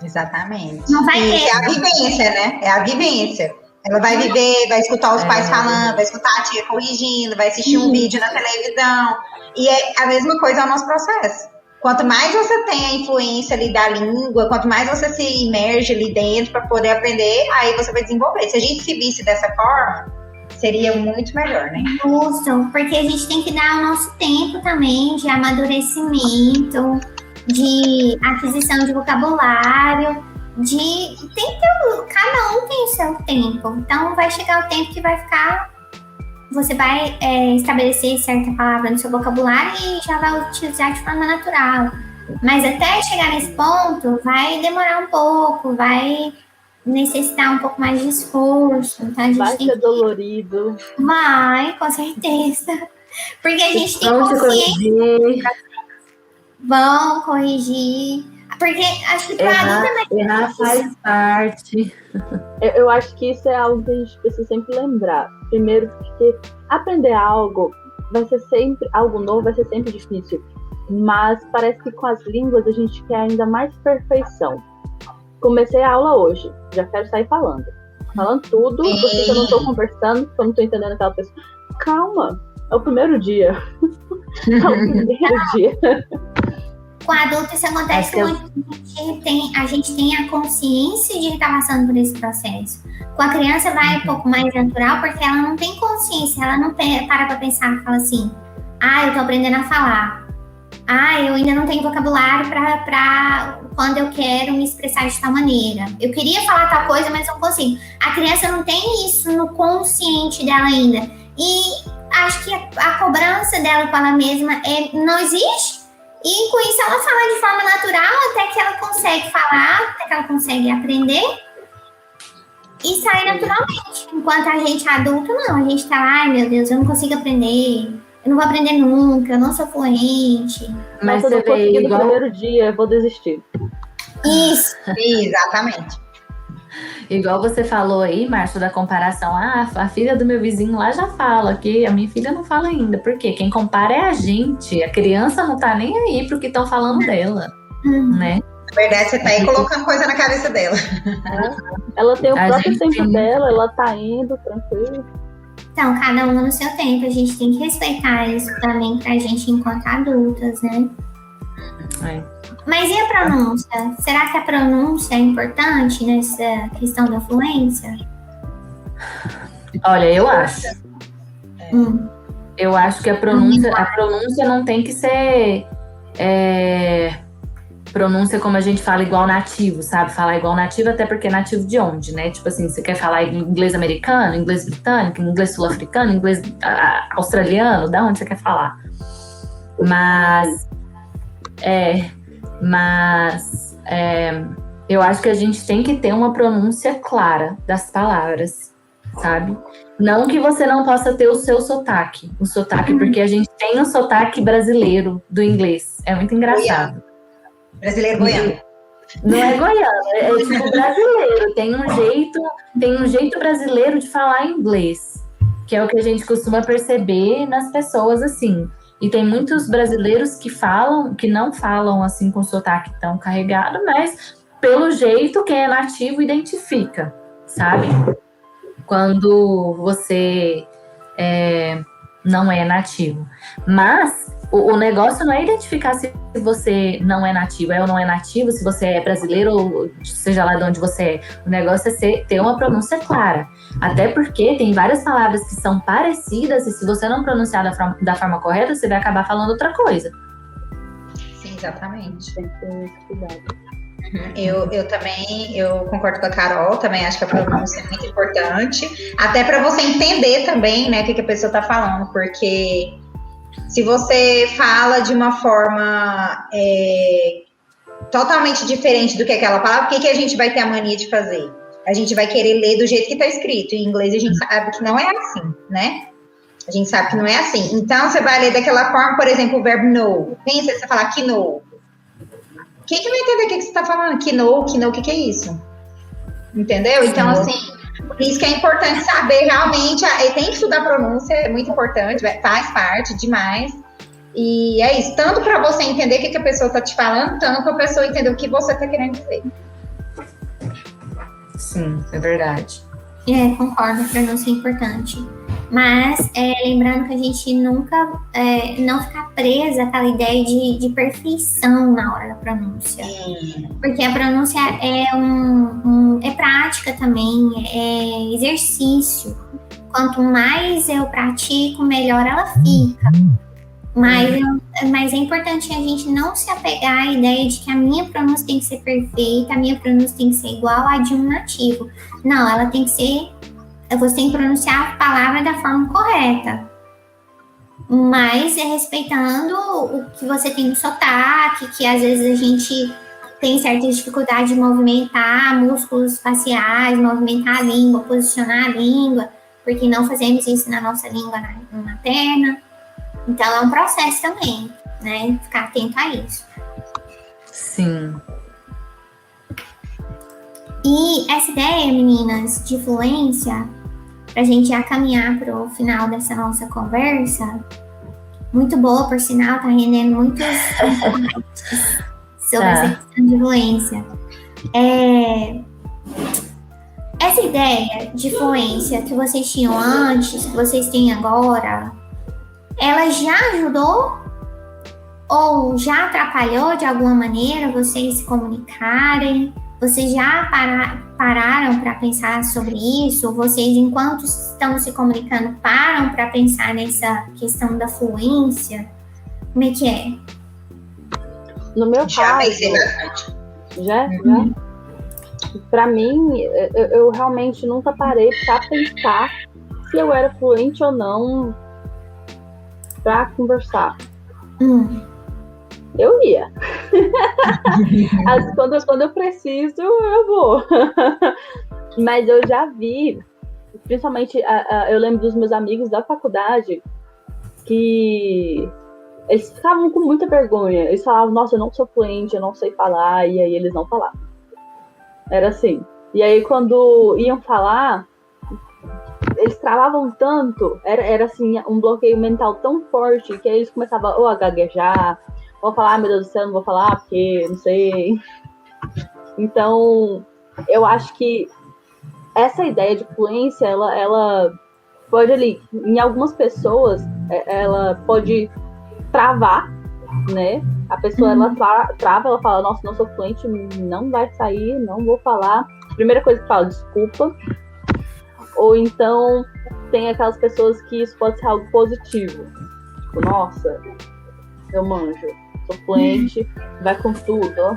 Speaker 3: Exatamente.
Speaker 1: Não vai ter.
Speaker 3: É a vivência, né? É a vivência. Ela vai viver, vai escutar os pais falando, vai escutar a tia corrigindo, vai assistir um vídeo na televisão. E é a mesma coisa ao nosso processo. Quanto mais você tem a influência ali da língua, quanto mais você se imerge ali dentro para poder aprender, aí você vai desenvolver. Se a gente se visse dessa forma, seria muito melhor, né?
Speaker 1: Justo, porque a gente tem que dar o nosso tempo também de amadurecimento, de aquisição de vocabulário, cada um tem o seu tempo. Então vai chegar o tempo que vai ficar, você vai estabelecer certa palavra no seu vocabulário e já vai utilizar de forma natural. Mas até chegar nesse ponto vai demorar um pouco, vai necessitar um pouco mais de esforço. Então a gente
Speaker 4: vai ser dolorido.
Speaker 1: Vai, com certeza. Porque a gente tem consciência. Vão corrigir. Porque acho que para
Speaker 2: errar faz parte.
Speaker 4: Eu acho que isso é algo que a gente precisa sempre lembrar. Primeiro, porque aprender algo novo vai ser sempre difícil. Mas parece que com as línguas a gente quer ainda mais perfeição. Comecei a aula hoje, já quero sair falando. Falando tudo, porque eu não estou conversando, porque eu não estou entendendo aquela pessoa. Calma, é o primeiro dia. É o primeiro dia.
Speaker 1: Com adulto isso acontece muito. A gente tem a consciência de estar passando por esse processo. Com a criança vai um pouco mais natural, porque ela não tem consciência, ela não para pra pensar e fala assim, eu tô aprendendo a falar. Eu ainda não tenho vocabulário pra quando eu quero me expressar de tal maneira. Eu queria falar tal coisa, mas não consigo. A criança não tem isso no consciente dela ainda. E acho que a cobrança dela com ela mesma não existe. E com isso ela fala de forma natural até que ela consegue falar, até que ela consegue aprender e sai naturalmente. Enquanto a gente adulto, não. A gente tá lá, meu Deus, eu não consigo aprender, eu não vou aprender nunca, eu não sou fluente.
Speaker 4: Mas eu não consegui no primeiro dia, eu vou desistir.
Speaker 1: Isso.
Speaker 3: Exatamente.
Speaker 2: Igual você falou aí, Márcio, da comparação. A filha do meu vizinho lá já fala, que a minha filha não fala ainda. Por quê? Quem compara é a gente. A criança não tá nem aí pro que estão falando dela, né?
Speaker 3: Na verdade, você tá aí colocando coisa na cabeça dela.
Speaker 4: Ela tem o próprio tempo dela, ela tá indo tranquilo.
Speaker 1: Então, cada uma no seu tempo. A gente tem que respeitar isso também pra gente enquanto adultas, né? Mas e a pronúncia? Será que a pronúncia é importante nessa questão da fluência?
Speaker 2: Olha, eu acho. Eu acho que a pronúncia não tem que ser pronúncia como a gente fala igual nativo, sabe? Falar igual nativo, até porque nativo de onde, né? Tipo assim, você quer falar inglês americano, inglês britânico, inglês sul-africano, inglês australiano, da onde você quer falar? Mas eu acho que a gente tem que ter uma pronúncia clara das palavras, sabe? Não que você não possa ter o seu sotaque, porque a gente tem um sotaque brasileiro do inglês. É muito engraçado.
Speaker 3: Brasileiro goiano.
Speaker 2: Não é goiano, é tipo brasileiro. Tem um jeito brasileiro de falar inglês, que é o que a gente costuma perceber nas pessoas, assim. E tem muitos brasileiros que não falam assim com sotaque tão carregado, mas pelo jeito quem é nativo identifica, sabe? Quando você não é nativo. Mas o negócio não é identificar se você não é nativo, ou não é nativo, se você é brasileiro, ou seja lá de onde você é. O negócio é ter uma pronúncia clara. Até porque tem várias palavras que são parecidas e se você não pronunciar da forma correta, você vai acabar falando outra coisa.
Speaker 3: Sim, exatamente.
Speaker 4: Tem que ter cuidado.
Speaker 3: Eu também, eu concordo com a Carol, também acho que a pronúncia é muito importante, até para você entender também, né, o que a pessoa está falando, porque se você fala de uma forma totalmente diferente do que aquela palavra, o que a gente vai ter a mania de fazer? A gente vai querer ler do jeito que está escrito, em inglês a gente sabe que não é assim, né? A gente sabe que não é assim. Então, você vai ler daquela forma, por exemplo, o verbo know. Pensa se você falar que know. Quem que vai entender o que você está falando? Que know, o que é isso? Entendeu? Então, assim, por isso que é importante saber realmente, tem que estudar pronúncia, é muito importante, faz parte demais. E é isso, tanto para você entender o que a pessoa está te falando, tanto para a pessoa entender o que você está querendo dizer.
Speaker 2: Sim, é verdade.
Speaker 1: Concordo, a pronúncia é importante. Mas lembrando que a gente nunca não ficar presa àquela ideia de perfeição na hora da pronúncia. Porque a pronúncia é prática também, é exercício. Quanto mais eu pratico, melhor ela fica. Mas é importante a gente não se apegar à ideia de que a minha pronúncia tem que ser perfeita, a minha pronúncia tem que ser igual à de um nativo. Não, ela tem que ser... Você tem que pronunciar a palavra da forma correta. Mas respeitando o que você tem no sotaque, que às vezes a gente tem certa dificuldade de movimentar músculos faciais, movimentar a língua, posicionar a língua, porque não fazemos isso na nossa língua materna. Então é um processo também, né? Ficar atento a isso.
Speaker 2: Sim.
Speaker 1: E essa ideia, meninas, de fluência, pra gente já caminhar pro final dessa nossa conversa, muito boa, por sinal, tá rendendo muitos insights sobre essa questão de fluência. Essa ideia de fluência que vocês tinham antes, que vocês têm agora, ela já ajudou ou já atrapalhou de alguma maneira vocês se comunicarem? Vocês já pararam para pensar sobre isso? Vocês, enquanto estão se comunicando, param para pensar nessa questão da fluência? Como é que é?
Speaker 4: No meu caso, já. Para mim, eu realmente nunca parei para pensar se eu era fluente ou não para conversar. Eu ia. Quando eu preciso, eu vou. Mas eu já vi, principalmente, eu lembro dos meus amigos da faculdade, que eles ficavam com muita vergonha. Eles falavam, nossa, eu não sou fluente, eu não sei falar, e aí eles não falavam. Era assim. E aí, quando iam falar, eles travavam tanto, era assim, um bloqueio mental tão forte, que aí eles começavam a gaguejar, ou falar, meu Deus do céu, não vou falar porque não sei. Então, eu acho que essa ideia de fluência, ela pode ali, em algumas pessoas, ela pode travar, né? A pessoa, ela trava, ela fala, nossa, não sou fluente, não vai sair, não vou falar. Primeira coisa que fala, desculpa. Ou então, tem aquelas pessoas que isso pode ser algo positivo. Tipo, nossa, eu manjo. sou fluente, vai com tudo, ó.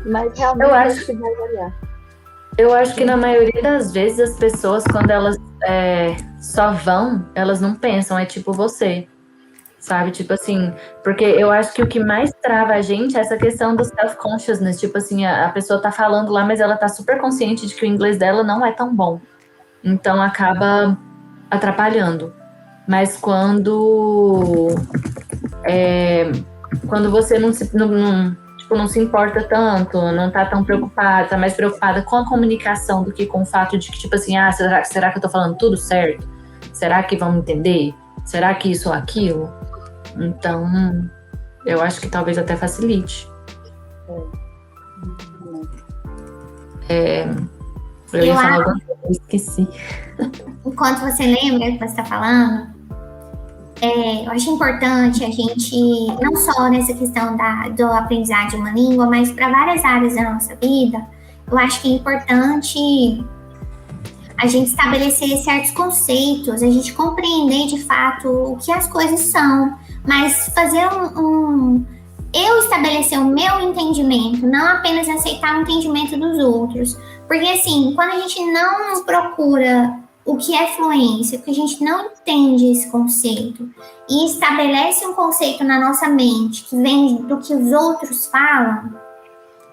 Speaker 4: Mas realmente
Speaker 2: Eu acho
Speaker 4: que vai variar.
Speaker 2: Eu acho que na maioria das vezes as pessoas, quando elas só vão, elas não pensam, é tipo você, sabe? Tipo assim, porque eu acho que o que mais trava a gente é essa questão do self-consciousness, tipo assim, a pessoa tá falando lá, mas ela tá super consciente de que o inglês dela não é tão bom. Então acaba atrapalhando. Mas quando você não se importa tanto, não tá tão preocupada, tá mais preocupada com a comunicação do que com o fato de que, tipo assim, será que eu tô falando tudo certo? Será que vão me entender? Será que isso ou aquilo? Então, eu acho que talvez até facilite. Eu ia falar alguma coisa, eu esqueci.
Speaker 1: Enquanto você lembra o que você está falando, eu acho importante a gente, não só nessa questão do aprendizado de uma língua, mas para várias áreas da nossa vida, eu acho que é importante a gente estabelecer certos conceitos, a gente compreender de fato o que as coisas são, mas fazer eu estabelecer o meu entendimento, não apenas aceitar o entendimento dos outros. Porque assim, quando a gente não procura o que é fluência, porque a gente não entende esse conceito e estabelece um conceito na nossa mente que vem do que os outros falam,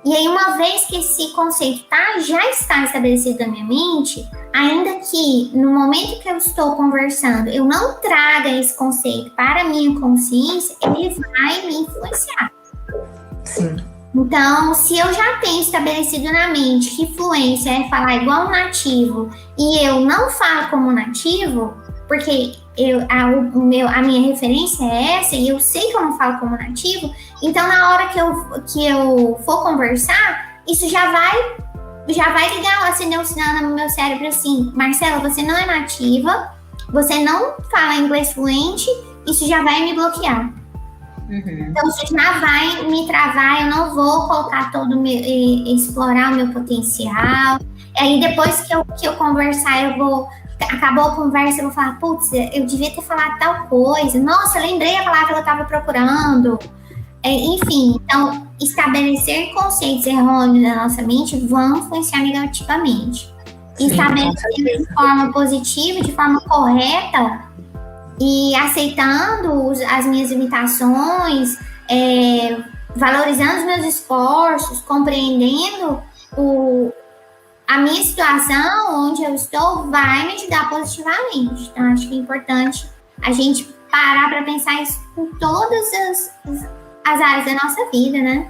Speaker 1: e aí uma vez que esse conceito já está estabelecido na minha mente, ainda que no momento que eu estou conversando eu não traga esse conceito para a minha consciência, ele vai me influenciar.
Speaker 2: Sim.
Speaker 1: Então, se eu já tenho estabelecido na mente que fluência é falar igual um nativo e eu não falo como nativo, porque a minha referência é essa e eu sei que eu não falo como nativo, então na hora que eu for conversar, isso já vai ligar, acender um sinal no meu cérebro assim: Marcela, você não é nativa, você não fala inglês fluente, isso já vai me bloquear. Então isso já vai me travar, eu não vou colocar explorar o meu potencial. Aí depois que eu conversar, acabou a conversa, eu vou falar, putz, eu devia ter falado tal coisa, nossa, lembrei a palavra que eu estava procurando. Enfim, então estabelecer conceitos errôneos na nossa mente vão influenciar negativamente. Estabelecer de forma positiva, de forma correta, e aceitando as minhas limitações, valorizando os meus esforços, compreendendo a minha situação, onde eu estou, vai me ajudar positivamente. Então, acho que é importante a gente parar para pensar isso em todas as áreas da nossa vida, né?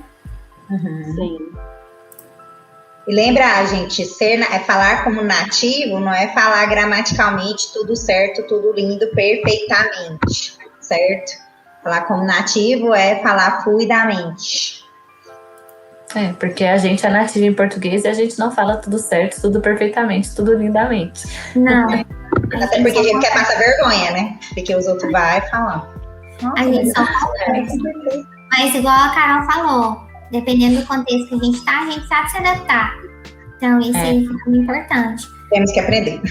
Speaker 4: Sim.
Speaker 3: E lembra, gente, falar como nativo não é falar gramaticalmente tudo certo, tudo lindo, perfeitamente, certo? Falar como nativo é falar fluidamente.
Speaker 2: Porque a gente é nativo em português e a gente não fala tudo certo, tudo perfeitamente, tudo lindamente.
Speaker 1: Não.
Speaker 3: Até porque a gente quer passar vergonha, né? Porque os outros vão falar.
Speaker 1: A gente só conversa. Mas igual a Carol falou, dependendo do contexto que a gente tá, a gente sabe se adaptar. Então, isso é muito importante.
Speaker 3: Temos que aprender.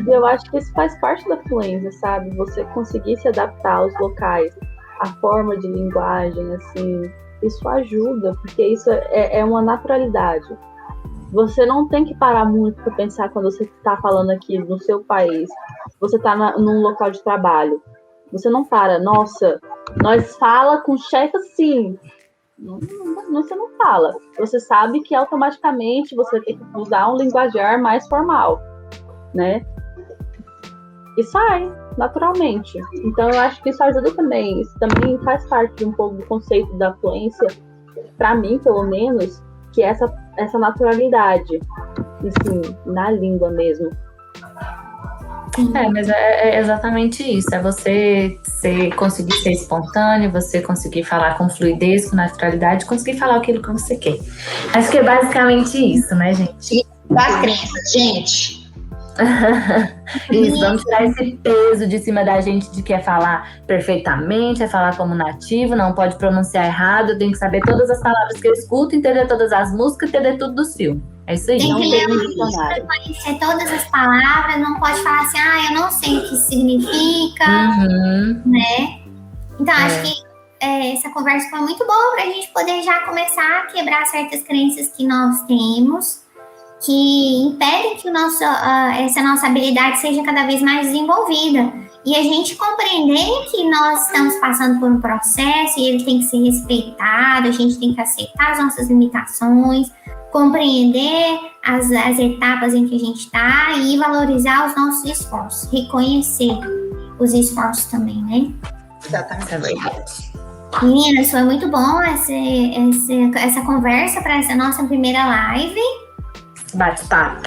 Speaker 4: Eu acho que isso faz parte da fluência, sabe? Você conseguir se adaptar aos locais, a forma de linguagem, assim, isso ajuda, porque isso é uma naturalidade. Você não tem que parar muito para pensar quando você está falando aqui no seu país. Você está num local de trabalho. Você não para, nossa, nós fala com o chefe assim. Você não fala. Você sabe que automaticamente você tem que usar um linguajar mais formal, né? E sai, naturalmente. Então, eu acho que isso ajuda também. Isso também faz parte um pouco do conceito da fluência, para mim, pelo menos, que é essa naturalidade, assim, na língua mesmo.
Speaker 2: Mas é exatamente isso. É você conseguir ser espontâneo, você conseguir falar com fluidez, com naturalidade, conseguir falar aquilo que você quer. Acho que é basicamente isso, né, gente?
Speaker 3: E das crenças, gente.
Speaker 2: Isso, vamos tirar esse peso de cima da gente de que é falar perfeitamente, é falar como nativo, não pode pronunciar errado, eu tenho que saber todas as palavras que eu escuto, entender todas as músicas, entender tudo dos filmes. É isso aí.
Speaker 1: Tem que ler um livro para conhecer todas as palavras, não pode falar assim, eu não sei o que significa, né? Então, acho que essa conversa foi muito boa para a gente poder já começar a quebrar certas crenças que nós temos, que impedem que essa nossa habilidade seja cada vez mais desenvolvida. E a gente compreender que nós estamos passando por um processo e ele tem que ser respeitado, a gente tem que aceitar as nossas limitações, compreender as etapas em que a gente está e valorizar os nossos esforços, reconhecer os esforços também, né?
Speaker 3: Exatamente.
Speaker 2: É verdade.
Speaker 1: Meninas, foi muito bom essa conversa para essa nossa primeira live.
Speaker 2: Bate-papo.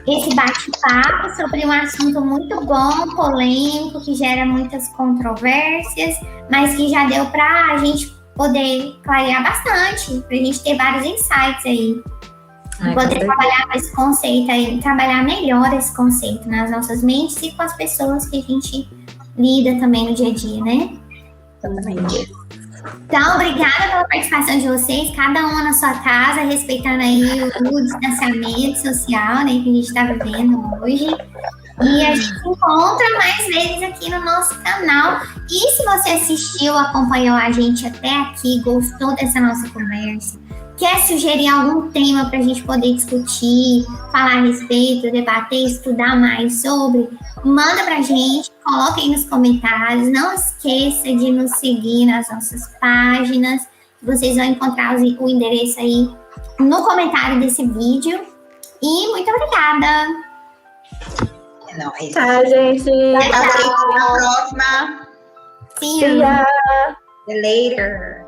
Speaker 1: Esse bate-papo sobre um assunto muito bom, polêmico, que gera muitas controvérsias, mas que já deu para a gente poder clarear bastante, para a gente ter vários insights aí. Poder trabalhar com esse conceito aí, trabalhar melhor esse conceito nas nossas mentes e com as pessoas que a gente lida também no dia a dia, né?
Speaker 3: Exatamente.
Speaker 1: Então, obrigada pela participação de vocês, cada uma na sua casa, respeitando aí o distanciamento social, né, que a gente está vivendo hoje. E a gente se encontra mais vezes aqui no nosso canal. E se você assistiu, acompanhou a gente até aqui, gostou dessa nossa conversa, quer sugerir algum tema para a gente poder discutir, falar a respeito, debater, estudar mais sobre, manda para a gente, coloca aí nos comentários. Não esqueça de nos seguir nas nossas páginas. Vocês vão encontrar o endereço aí no comentário desse vídeo. E muito obrigada!
Speaker 3: É nóis.
Speaker 4: Tá, gente.
Speaker 3: Até a próxima.
Speaker 1: See you!
Speaker 4: See ya.
Speaker 3: See you later.